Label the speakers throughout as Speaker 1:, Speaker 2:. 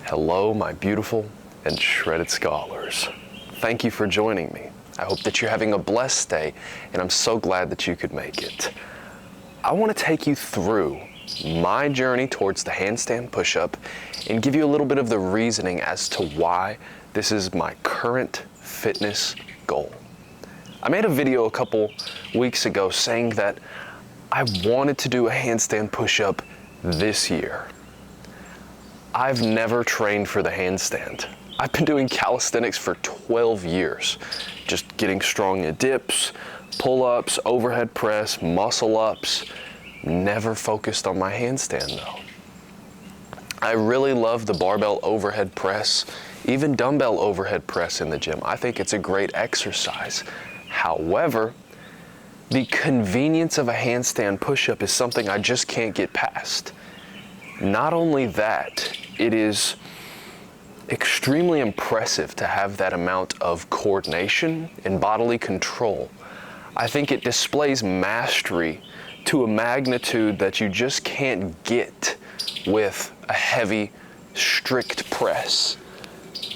Speaker 1: Hello, my beautiful and shredded scholars. Thank you for joining me. I hope that you're having a blessed day, and I'm so glad that you could make it. I want to take you through my journey towards the handstand push-up and give you a little bit of the reasoning as to why this is my current fitness goal. I made a video a couple weeks ago saying that I wanted to do a handstand push-up this year. I've never trained for the handstand. I've been doing calisthenics for 12 years, just getting strong in dips, pull-ups, overhead press, muscle-ups. Never focused on my handstand though. I really love the barbell overhead press, even dumbbell overhead press in the gym. I think it's a great exercise. However, the convenience of a handstand push-up is something I just can't get past. Not only that, it is extremely impressive to have that amount of coordination and bodily control. I think it displays mastery to a magnitude that you just can't get with a heavy, strict press.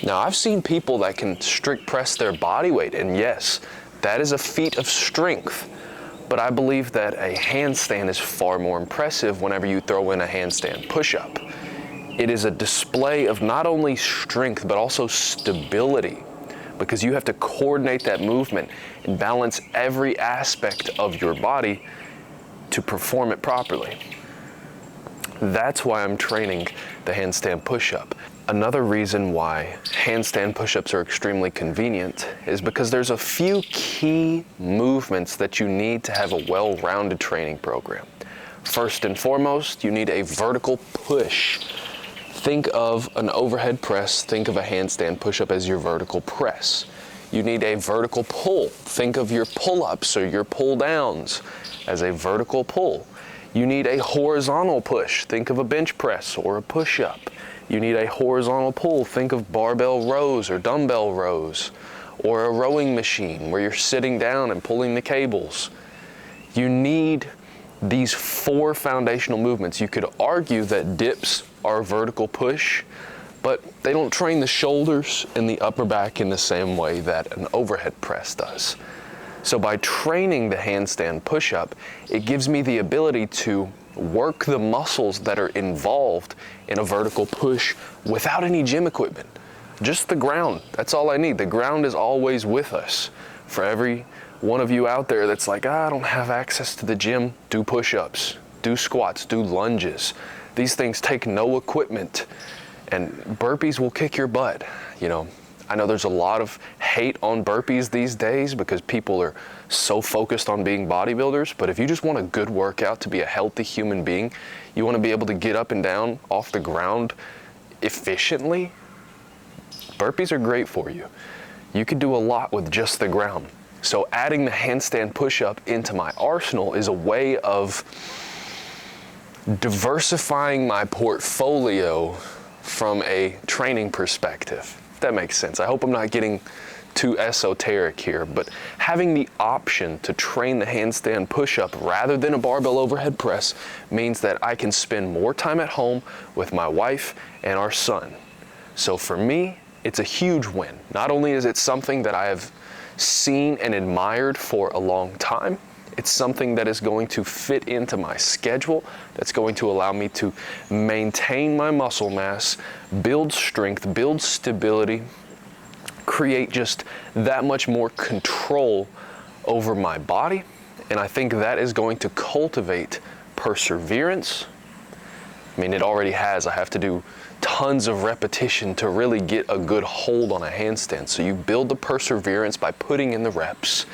Speaker 1: Now, I've seen people that can strict press their body weight, and yes, that is a feat of strength. But I believe that a handstand is far more impressive whenever you throw in a handstand push-up. It is a display of not only strength, but also stability, because you have to coordinate that movement and balance every aspect of your body to perform it properly. That's why I'm training the handstand push-up. Another reason why handstand push-ups are extremely convenient is because there's a few key movements that you need to have a well-rounded training program. First and foremost, you need a vertical push. Think of an overhead press, think of a handstand push-up as your vertical press. You need a vertical pull. Think of your pull-ups or your pull-downs as a vertical pull. You need a horizontal push. Think of a bench press or a push-up. You need a horizontal pull. Think of barbell rows or dumbbell rows, or a rowing machine where you're sitting down and pulling the cables. You need these four foundational movements. You could argue that dips are a vertical push, but they don't train the shoulders and the upper back in the same way that an overhead press does. So by training the handstand push-up, it gives me the ability to work the muscles that are involved in a vertical push without any gym equipment. Just the ground, that's all I need. The ground is always with us. For every one of you out there that's like, I don't have access to the gym, do push-ups, do squats, do lunges. These things take no equipment, and burpees will kick your butt. You know, I know there's a lot of hate on burpees these days because people are so focused on being bodybuilders, but if you just want a good workout to be a healthy human being, you want to be able to get up and down off the ground efficiently, burpees are great for you. You could do a lot with just the ground. So adding the handstand push-up into my arsenal is a way of diversifying my portfolio from a training perspective. If that makes sense. I hope I'm not getting too esoteric here, but having the option to train the handstand push-up rather than a barbell overhead press means that I can spend more time at home with my wife and our son. So for me, it's a huge win. Not only is it something that I have seen and admired for a long time, it's something that is going to fit into my schedule, that's going to allow me to maintain my muscle mass, build strength, build stability, create just that much more control over my body. And I think that is going to cultivate perseverance. I mean, it already has. I have to do tons of repetition to really get a good hold on a handstand. So you build the perseverance by putting in the reps.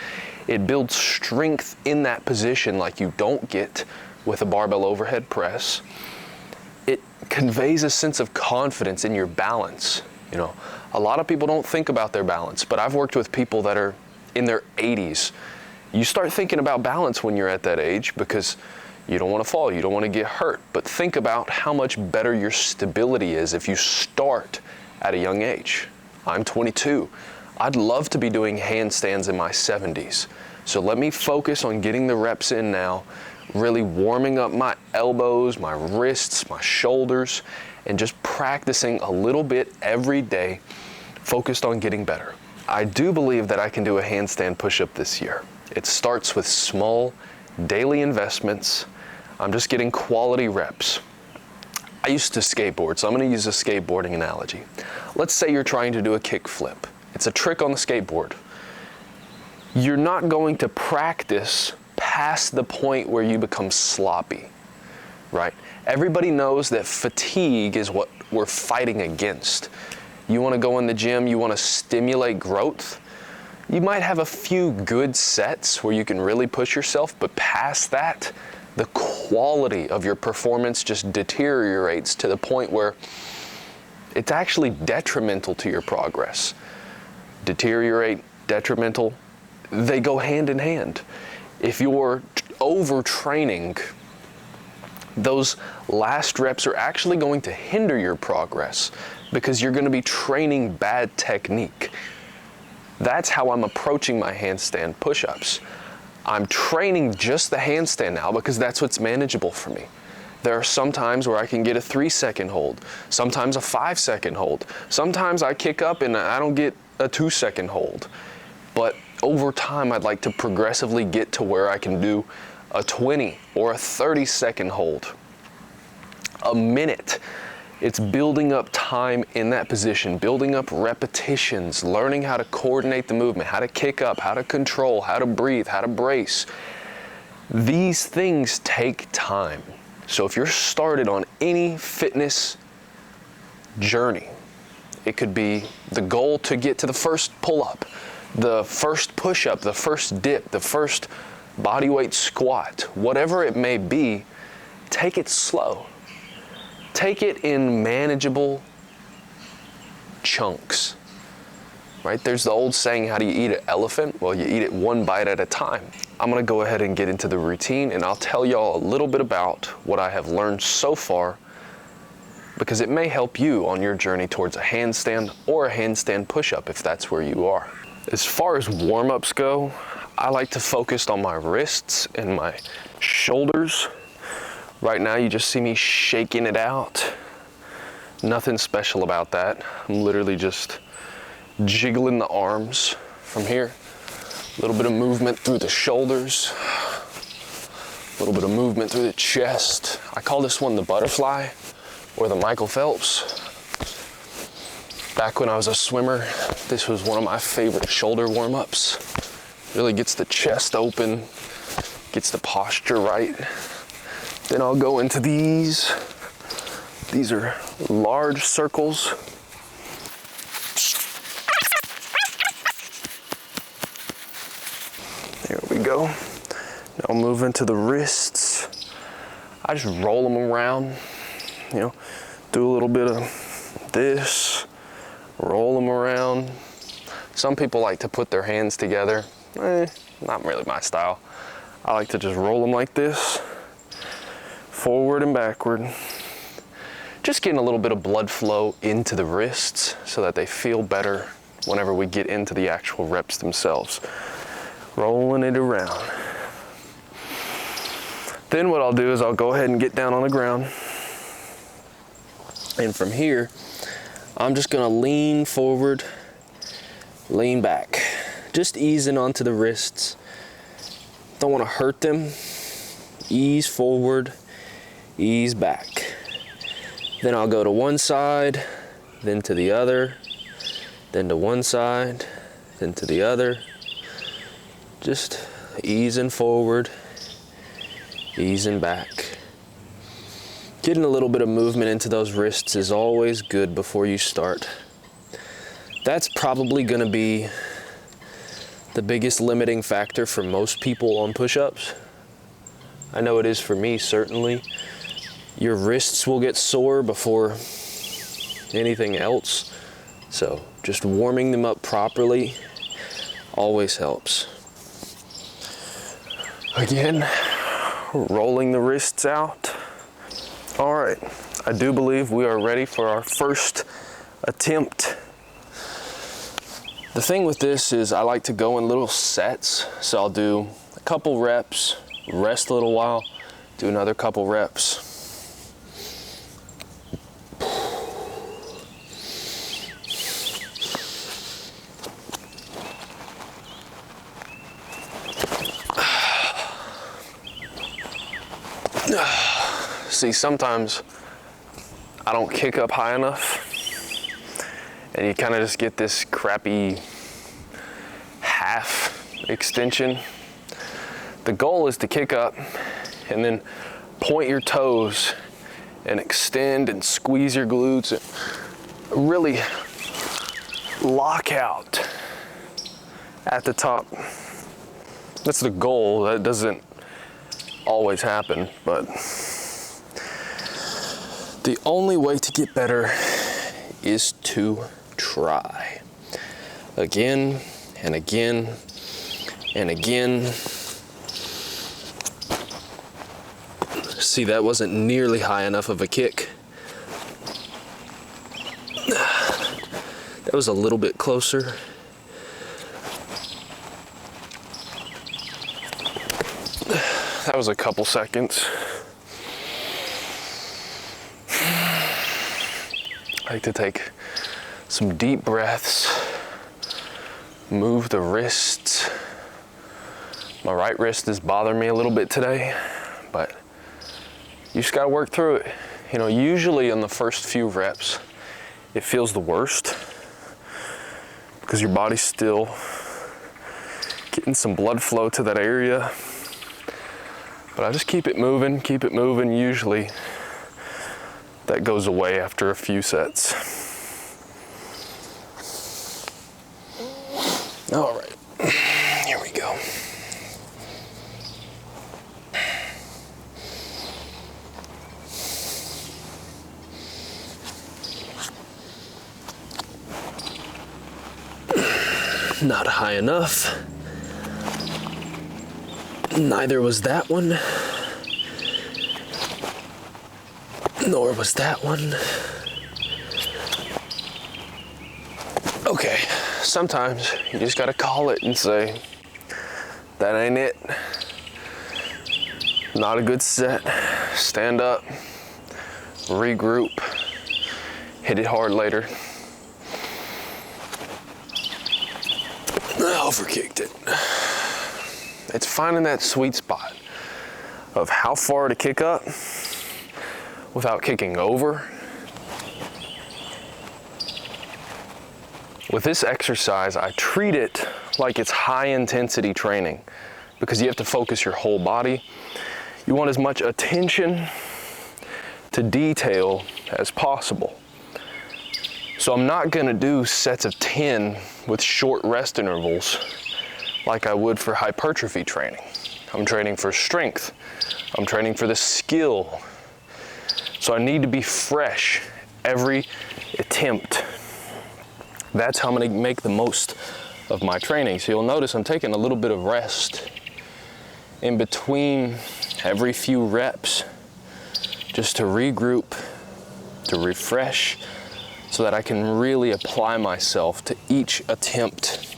Speaker 1: It builds strength in that position like you don't get with a barbell overhead press. It conveys a sense of confidence in your balance. You know, a lot of people don't think about their balance, but I've worked with people that are in their 80s. You start thinking about balance when you're at that age because you don't want to fall, you don't want to get hurt. But think about how much better your stability is if you start at a young age. I'm 22. I'd love to be doing handstands in my 70s. So let me focus on getting the reps in now, really warming up my elbows, my wrists, my shoulders, and just practicing a little bit every day, focused on getting better. I do believe that I can do a handstand push-up this year. It starts with small daily investments. I'm just getting quality reps. I used to skateboard, so I'm going to use a skateboarding analogy. Let's say you're trying to do a kick flip. It's a trick on the skateboard. You're not going to practice past the point where you become sloppy, right? Everybody knows that fatigue is what we're fighting against. You want to go in the gym, you want to stimulate growth. You might have a few good sets where you can really push yourself, but past that, the quality of your performance just deteriorates to the point where it's actually detrimental to your progress. Deteriorate, detrimental, they go hand in hand. If you're overtraining, those last reps are actually going to hinder your progress because you're going to be training bad technique. That's how I'm approaching my handstand push-ups. I'm training just the handstand now because that's what's manageable for me. There are some times where I can get a 3-second hold, sometimes a 5-second hold. Sometimes I kick up and I don't get a 2-second hold. But over time, I'd like to progressively get to where I can do a 20 or a 30-second hold. A minute. It's building up time in that position, building up repetitions, learning how to coordinate the movement, how to kick up, how to control, how to breathe, how to brace. These things take time. So if you're started on any fitness journey, it could be the goal to get to the first pull-up, the first push-up, the first dip, the first bodyweight squat, whatever it may be, take it slow. Take it in manageable chunks, right? There's the old saying, how do you eat an elephant? Well, you eat it one bite at a time. I'm gonna go ahead and get into the routine, and I'll tell y'all a little bit about what I have learned so far, because it may help you on your journey towards a handstand or a handstand push-up if that's where you are. As far as warm-ups go, I like to focus on my wrists and my shoulders. Right now, you just see me shaking it out. Nothing special about that. I'm literally just jiggling the arms from here. A little bit of movement through the shoulders. A little bit of movement through the chest. I call this one the butterfly or the Michael Phelps. Back when I was a swimmer, this was one of my favorite shoulder warm-ups. Really gets the chest open, gets the posture right. Then I'll go into these. These are large circles. There we go. Now I'll move into the wrists. I just roll them around, do a little bit of this, roll them around. Some people like to put their hands together. Not really my style. I like to just roll them like this. Forward and backward. Just getting a little bit of blood flow into the wrists so that they feel better whenever we get into the actual reps themselves. Rolling it around. Then what I'll do is I'll go ahead and get down on the ground. And from here, I'm just gonna lean forward, lean back. Just easing onto the wrists. Don't wanna hurt them. Ease forward. Ease back. Then I'll go to one side, then to the other, then to one side, then to the other. Just easing forward, easing back. Getting a little bit of movement into those wrists is always good before you start. That's probably gonna be the biggest limiting factor for most people on push-ups. I know it is for me, certainly. Your wrists will get sore before anything else. So just warming them up properly always helps. Again, rolling the wrists out. All right, I do believe we are ready for our first attempt. The thing with this is I like to go in little sets. So I'll do a couple reps, rest a little while, do another couple reps. see sometimes I don't kick up high enough, and you kind of just get this crappy half extension. The goal is to kick up and then point your toes and extend and squeeze your glutes and really lock out at the top. That's the goal. That doesn't always happen, but the only way to get better is to try again and again and again. See, that wasn't nearly high enough of a kick. That was a little bit closer. That was a couple seconds. I like to take some deep breaths, move the wrists. My right wrist is bothering me a little bit today, but you just gotta work through it. You know, usually in the first few reps, it feels the worst because your body's still getting some blood flow to that area. But I just keep it moving, keep it moving. Usually that goes away after a few sets. All right, here we go. Not high enough. Neither was that one. Nor was that one. Okay, sometimes you just gotta call it and say, that ain't it. Not a good set. Stand up, regroup, hit it hard later. I overkicked it. It's finding that sweet spot of how far to kick up without kicking over. With this exercise, I treat it like it's high intensity training because you have to focus your whole body. You want as much attention to detail as possible. So I'm not gonna do sets of 10 with short rest intervals like I would for hypertrophy training. I'm training for strength. I'm training for the skill. So I need to be fresh every attempt. That's how I'm gonna make the most of my training. So you'll notice I'm taking a little bit of rest in between every few reps just to regroup, to refresh, so that I can really apply myself to each attempt.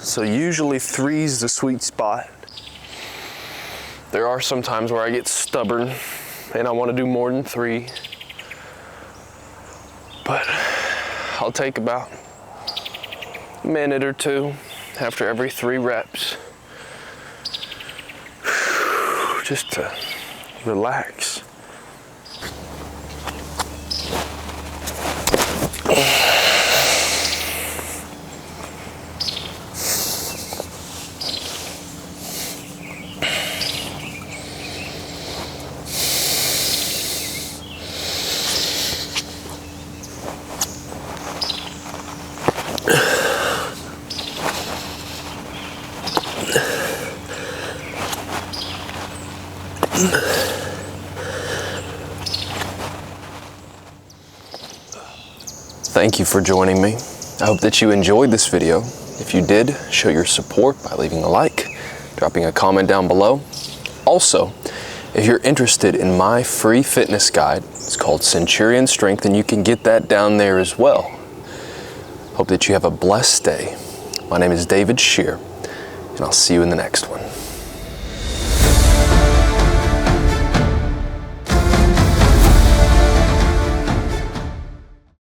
Speaker 1: So usually 3's the sweet spot. There are some times where I get stubborn and I want to do more than 3. But I'll take about a minute or 2 after every 3 reps just to relax. Thank you for joining me. I hope that you enjoyed this video. If you did, show your support by leaving a like, dropping a comment down below. Also, if you're interested in my free fitness guide, it's called Centurion Strength, and you can get that down there as well. Hope that you have a blessed day. My name is David Scheer, and I'll see you in the next one.